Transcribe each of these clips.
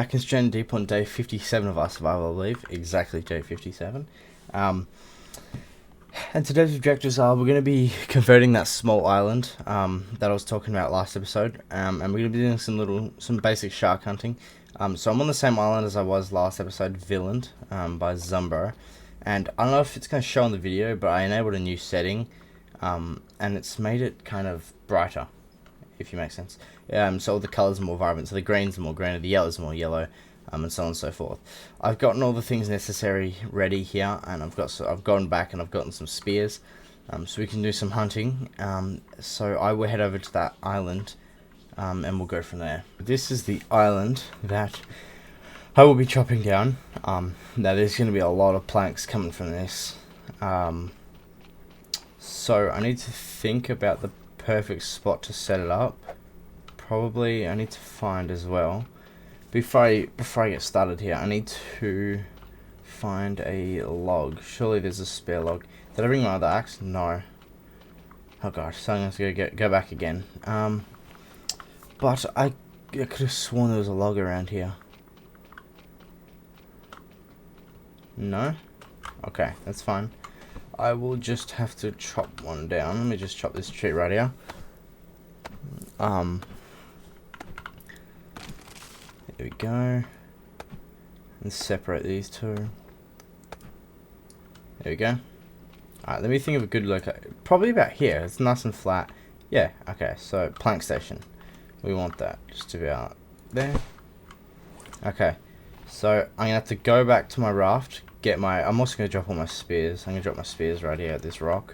Back in Stranded Deep on day 57 of our survival, I believe. Exactly day 57. And today's objectives are we're going to be converting that small island that I was talking about last episode. And we're going to be doing some basic shark hunting. So I'm on the same island as I was last episode, Villand, by Zumbo. And I don't know if it's going to show on the video, but I enabled a new setting. And it's made it kind of brighter, if you make sense. So all the colours are more vibrant, so the green's more green, the yellow's more yellow, and so on and so forth. I've gotten all the things necessary ready here, and I've gone back and I've gotten some spears, so we can do some hunting. So I will head over to that island, and we'll go from there. This is the island that I will be chopping down. Now there's going to be a lot of planks coming from this, so I need to think about the perfect spot to set it up. Probably I need to find as well, before I get started here, I need to find a log. Surely there's a spare log. Did I bring my other axe? No. Oh gosh, so I'm going to go back again. But I could have sworn there was a log around here. No? Okay, that's fine. I will just have to chop one down. Let me just chop this tree right here. There we go. And separate these two. There we go. Alright, let me think of a good location. Probably about here. It's nice and flat. Yeah, okay, so plank station. We want that just about there. Okay, so I'm gonna have to go back to my raft. I'm also gonna drop all my spears. I'm gonna drop my spears right here at this rock.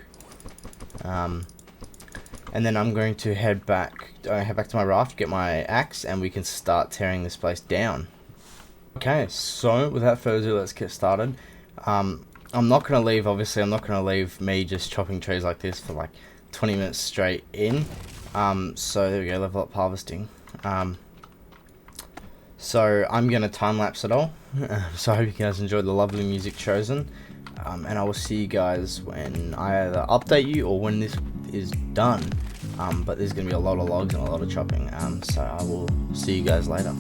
And then I'm going to head back to my raft, get my axe, and we can start tearing this place down. Okay, so without further ado, let's get started. I'm not going to leave, obviously, I'm not going to leave me just chopping trees like this for like 20 minutes straight in. So there we go, level up harvesting. So I'm going to time-lapse it all. So I hope you guys enjoyed the lovely music chosen. And I will see you guys when I either update you or when this is done. But there's going to be a lot of logs and a lot of chopping. So I will see you guys later.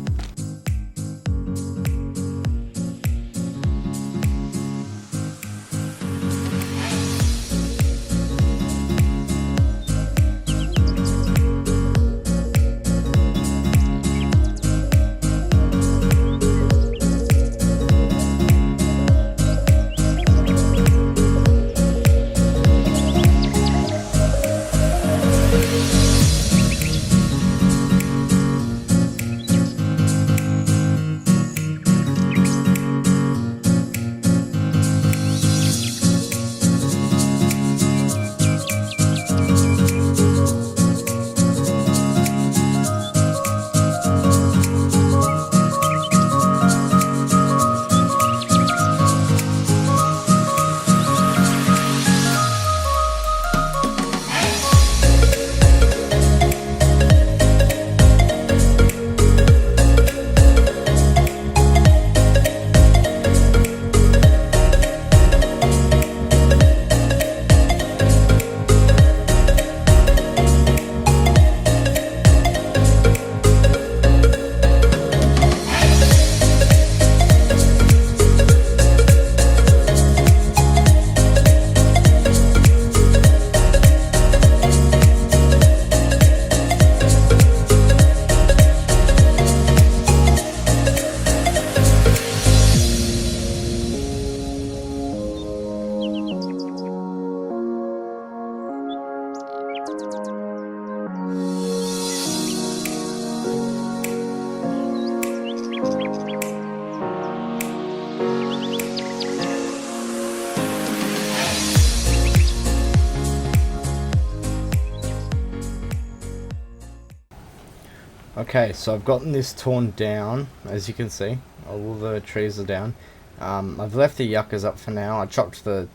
Okay, so I've gotten this torn down, as you can see. All the trees are down. I've left the yuccas up for now. I chopped the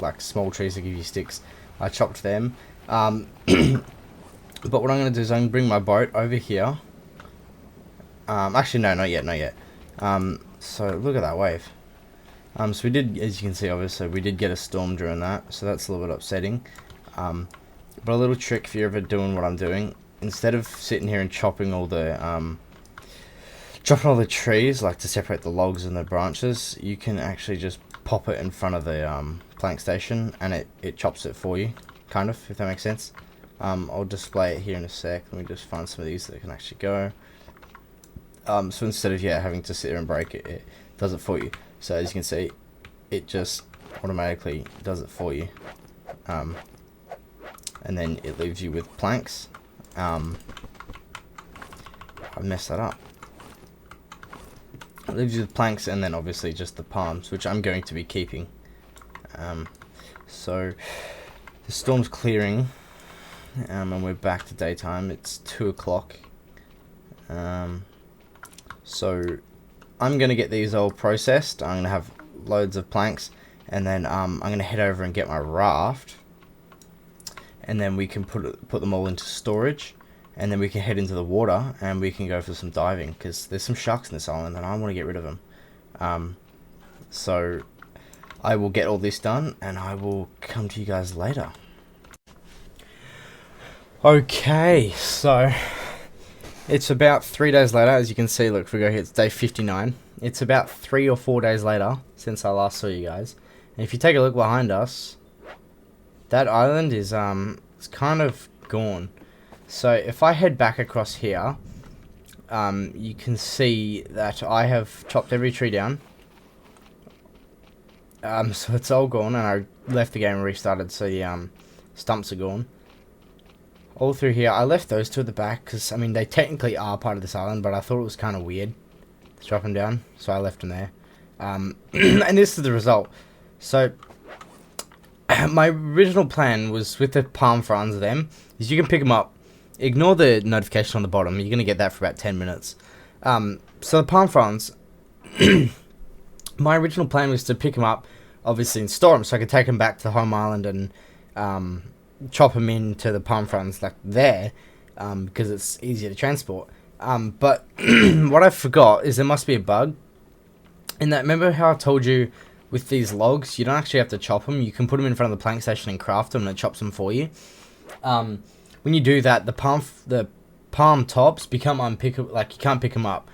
like small trees that give you sticks. I chopped them. But what I'm going to do is I'm going to bring my boat over here. Actually, no, not yet. So look at that wave. So we did, as you can see, obviously, we did get a storm during that. So that's a little bit upsetting. But a little trick if you're ever doing what I'm doing. Instead of sitting here and chopping all the chopping all the trees, like to separate the logs and the branches, you can actually just pop it in front of the plank station, and it chops it for you, kind of, if that makes sense. I'll display it here in a sec. Let me just find some of these that can actually go. So instead of having to sit there and break it, it does it for you. So as you can see, it just automatically does it for you, and then it leaves you with planks. I messed that up. It leaves you with planks, and then obviously just the palms, which I'm going to be keeping. So the storm's clearing, and we're back to daytime. It's 2 o'clock. So I'm gonna get these all processed. I'm gonna have loads of planks, and then I'm gonna head over and get my raft, and then we can put them all into storage, and then we can head into the water and we can go for some diving, because there's some sharks in this island and I want to get rid of them. So I will get all this done and I will come to you guys later. Okay, so it's about 3 days later. As you can see, look, if we go here, it's day 59. It's about 3 or 4 days later since I last saw you guys. And if you take a look behind us, that island is it's kind of gone. So if I head back across here, you can see that I have chopped every tree down. So it's all gone, and I left the game and restarted, so the stumps are gone. All through here, I left those two at the back, because, I mean, they technically are part of this island, but I thought it was kind of weird to drop them down, so I left them there. And this is the result. So my original plan was with the palm fronds of them, is you can pick them up. Ignore the notification on the bottom. You're going to get that for about 10 minutes. So the palm fronds, my original plan was to pick them up, obviously, and store them, so I could take them back to the home island and chop them into the palm fronds like there, because it's easier to transport. But what I forgot is there must be a bug in that. Remember how I told you with these logs, you don't actually have to chop them. You can put them in front of the plank station and craft them, and it chops them for you. When you do that, the palm tops become unpickable. Like, you can't pick them up.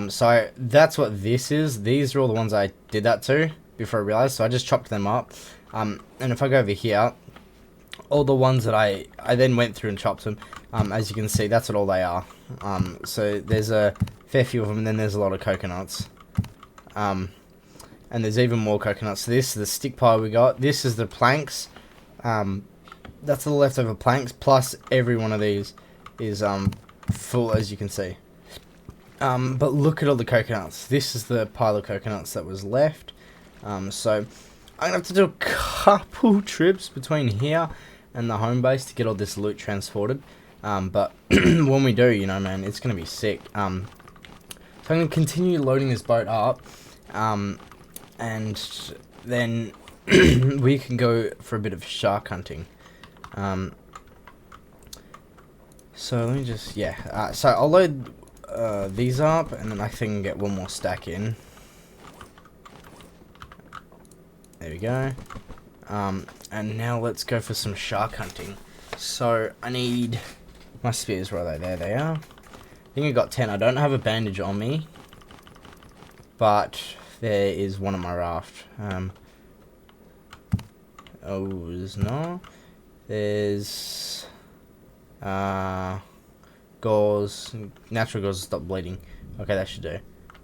So that's what this is. These are all the ones I did that to before I realized. So I just chopped them up. And if I go over here, all the ones that I then went through and chopped them. As you can see, that's what all they are. So there's a fair few of them, and then there's a lot of coconuts. And there's even more coconuts. So this is the stick pile we got. This is the planks. That's the leftover planks, plus every one of these is full, as you can see. But look at all the coconuts. This is the pile of coconuts that was left. So I'm gonna have to do a couple trips between here and the home base to get all this loot transported. But when we do, you know, man, it's gonna be sick. So I'm gonna continue loading this boat up, and then we can go for a bit of shark hunting. So let me just, so I'll load these up, and then I can get one more stack in. There we go. And now let's go for some shark hunting. So I need my spears. Where are they? There they are. I think I got 10. I don't have a bandage on me, but there is one on my raft. Oh, there's no. There's gauze. Natural gauze to stop bleeding. Okay, that should do.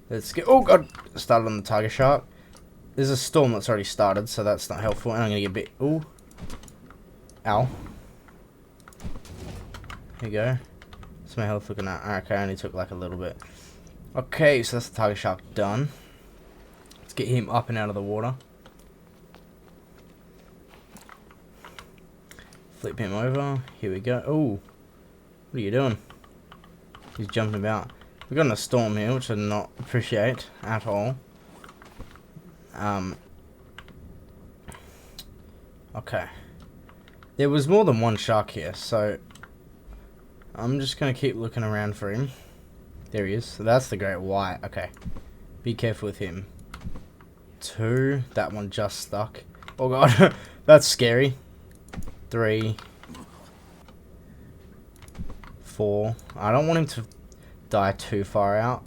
Let's get. Oh god! Started on the tiger shark. There's a storm that's already started, so that's not helpful. And I'm gonna get a bit. Ooh. Ow. Here you go. What's my health looking at? Okay, I only took like a little bit. Okay, so that's the tiger shark done. Let's get him up and out of the water. Flip him over. Here we go. Oh, what are you doing? He's jumping about. We've got a storm here, which I do not appreciate at all. Okay. There was more than one shark here, so I'm just gonna keep looking around for him. There he is. So that's the great white. Okay. Be careful with him. 2. That one just stuck. Oh god. That's scary. 3. 4. I don't want him to die too far out.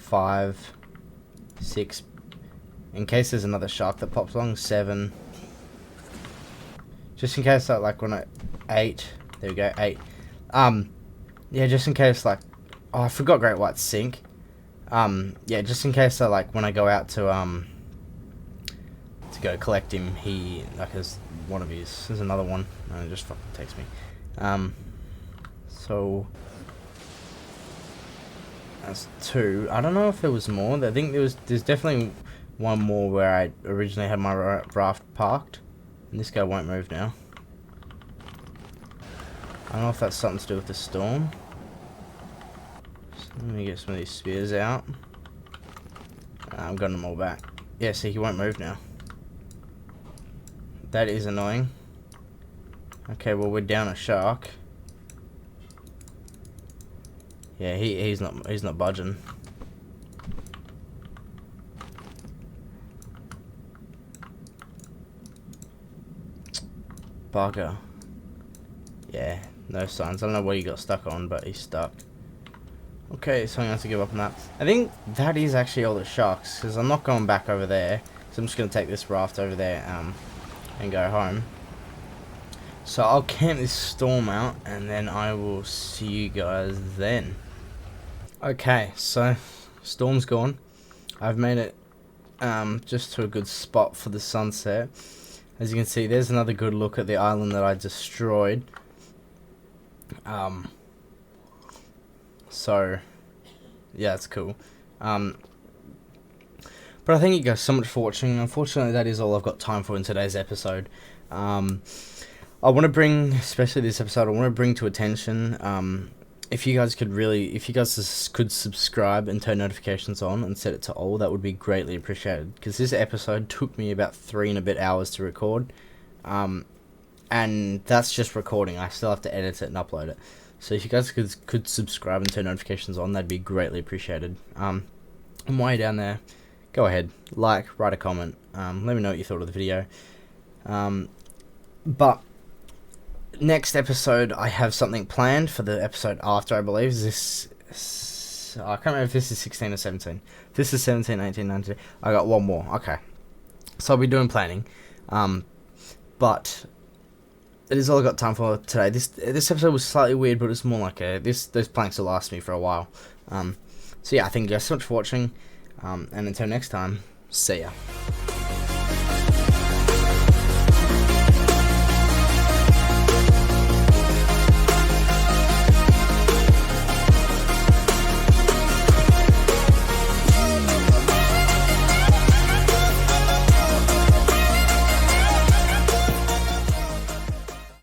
5, 6. In case there's another shark that pops along, 7. Just in case that, like, when I 8. There we go, 8. Yeah, just in case, like, oh, I forgot Great White sink. Yeah, just in case that, like, when I go out to go collect him, he, like, has one of his, there's another one, and it just fucking takes me. So that's 2. I don't know if there was more. I think there's definitely one more where I originally had my raft parked, and this guy won't move now. I don't know if that's something to do with the storm. So let me get some of these spears out. I'm getting them all back. Yeah, see, he won't move now. That is annoying. Okay, well, we're down a shark. Yeah, he's not budging. Bugger. Yeah, no signs. I don't know what he got stuck on, but he's stuck. Okay, so I'm going to have to give up on that. I think that is actually all the sharks, because I'm not going back over there. So I'm just going to take this raft over there and go home. So I'll camp this storm out, and then I will see you guys then. Okay, so storm's gone. I've made it just to a good spot for the sunset. As you can see, there's another good look at the island that I destroyed. So yeah, it's cool. But I thank you guys so much for watching. Unfortunately, that is all I've got time for in today's episode. I want to bring, especially this episode, I want to bring to attention, if you guys could subscribe and turn notifications on and set it to all, that would be greatly appreciated. Because this episode took me about 3 and a bit hours to record. And that's just recording. I still have to edit it and upload it. So if you guys could subscribe and turn notifications on, that'd be greatly appreciated. And while you're down there, go ahead, like, write a comment, let me know what you thought of the video. But next episode, I have something planned for the episode after, I believe. I can't remember if this is 16 or 17. If this is 17, 18, 19. I got one more. Okay. So I'll be doing planning. But it is all I got time for today. This episode was slightly weird, but it's more like those planks will last me for a while. So yeah, I thank you guys so much for watching. And until next time, see ya.